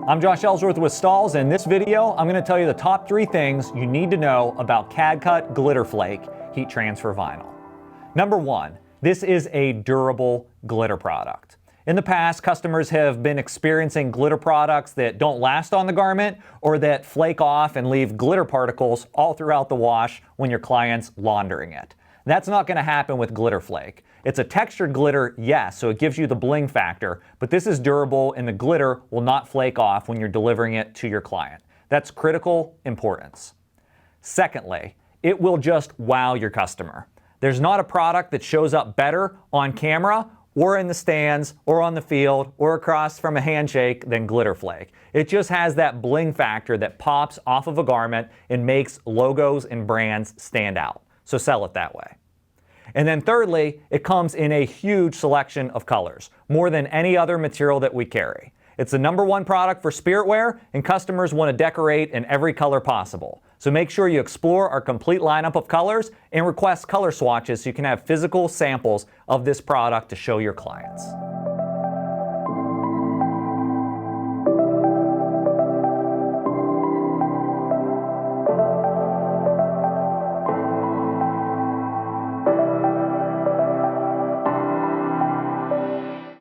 I'm Josh Ellsworth with Stahls, and in this video, I'm going to tell you the top 3 things you need to know about CAD-CUT Glitter Flake heat transfer vinyl. Number 1, this is a durable glitter product. In the past, customers have been experiencing glitter products that don't last on the garment or that flake off and leave glitter particles all throughout the wash when your client's laundering it. That's not going to happen with Glitter Flake. It's a textured glitter, yes, so it gives you the bling factor, but this is durable and the glitter will not flake off when you're delivering it to your client. That's critical importance. Secondly, it will just wow your customer. There's not a product that shows up better on camera or in the stands or on the field or across from a handshake than Glitter Flake. It just has that bling factor that pops off of a garment and makes logos and brands stand out. So sell it that way. And then thirdly, it comes in a huge selection of colors, more than any other material that we carry. It's the #1 product for spirit wear, and customers want to decorate in every color possible. So make sure you explore our complete lineup of colors and request color swatches so you can have physical samples of this product to show your clients.